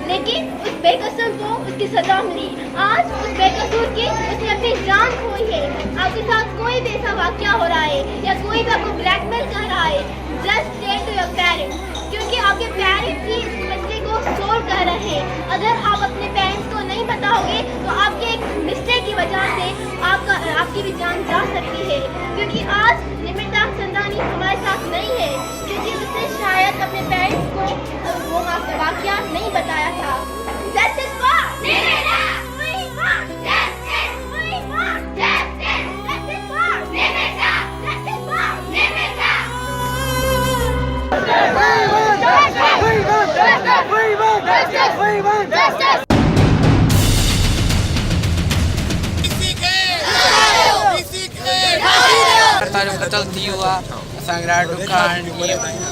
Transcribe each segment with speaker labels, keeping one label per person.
Speaker 1: लेकिन उस बेकसूर को उसकी सजा मिली। आज उस बेकसूर की उसने अपनी जान खोई है। आपके साथ कोई भी ऐसा वाकया हो रहा है या कोई भी आपको ब्लैकमेल कर रहा है, just tell to your parents, क्योंकि आपके पेरेंट्स ही इस बच्चे को सोल्व कर रहे हैं। अगर आप अपने पेरेंट्स को नहीं बताओगे तो आपके एक मिस्टेक की वजह से आपकी भी जान जा सकती है। क्योंकि आज निमिता चंदानी हमारे साथ नहीं है, क्योंकि उसने शायद अपने पेरेंट्स को वो वाकया नहीं बताया था। Justice for Nimita! We want justice! We want justice! Justice for Nimita! Justice for Nimita! We want justice! We want justice! We want justice! We want justice!
Speaker 2: कतल थी हुआ असांखे ॾाढो ॾुख आहे।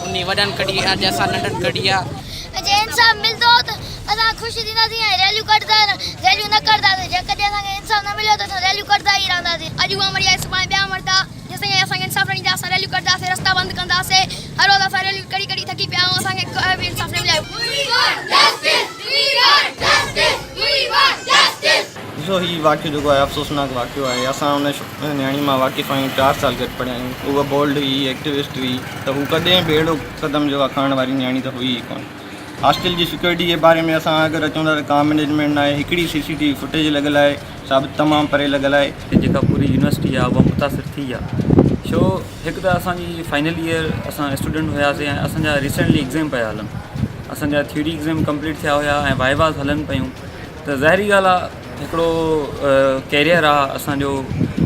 Speaker 2: उन वॾनि कढी अॼु असां नंढनि कढी आहे।
Speaker 3: जे इंसाफ़ मिलंदो त असां ख़ुशि थींदासीं ऐं रैलियूं कढंदा रैलियूं न कंदासीं। जेकॾहिं असांखे इंसाफ़ न मिलियो त असां रैलियूं कढंदा ई रहंदासीं। अॼु उहा मरी आहे, सुभाणे ॿिया मरंदा। जेसिताईं असांखे इंसाफ़ न ॾींदा असां रैलियूं कढंदासीं, रस्ता बंदि कंदासीं। हर रोज़ु असां रैलियूं कढी कढी थकी पिया आहियूं, असांखे कोई बि इंसाफ़ न मिलियो।
Speaker 4: ॾिसो हीउ वाक़ियो जेको आहे अफ़सोसनाक वाक़ियो आहे। असां हुन न्याणी मां वाक़िफ़ आहियूं, 4 साल गॾु पढ़िया आहियूं। उहा बोल्ड हुई, एक्टिविस्ट हुई, त हू कॾहिं बि अहिड़ो क़दम जेको आहे खणण वारी न्याणी त हुई ई कोन। हॉस्टल जी सिक्योरिटी जे बारे में असां अगरि चवंदा त का मैनेजमेंट न आहे। हिकिड़ी CCTV फुटेज लॻियल आहे, साबित तमामु परे लॻियल आहे।
Speaker 5: जेका पूरी यूनिवर्सिटी आहे उहा मुतासिर थी आहे। छो हिकु त असांजी फाइनल ईयर असां स्टूडेंट हुयासीं ऐं असांजा रिसेंटली एग्ज़ाम पिया हलनि। असांजा थ्योरी एग्ज़ाम कंप्लीट थिया हुया ऐं वाइवास हलनि पियूं। त ज़ाहिरी ॻाल्हि आहे हिकिड़ो कैरियर आहे असांजो,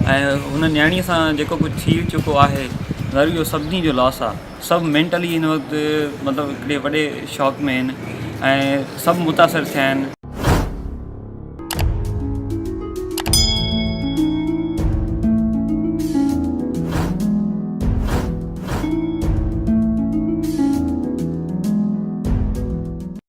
Speaker 5: ऐं हुन न्याणीअ सां जेको कुझु थी चुको आहे ज़रूरी इहो सभिनी जो लॉस आहे। सभु मेंटली हिन वक़्तु मतिलबु हिकिड़े वॾे शॉक में आहिनि ऐं सभु मुतासिर थिया आहिनि।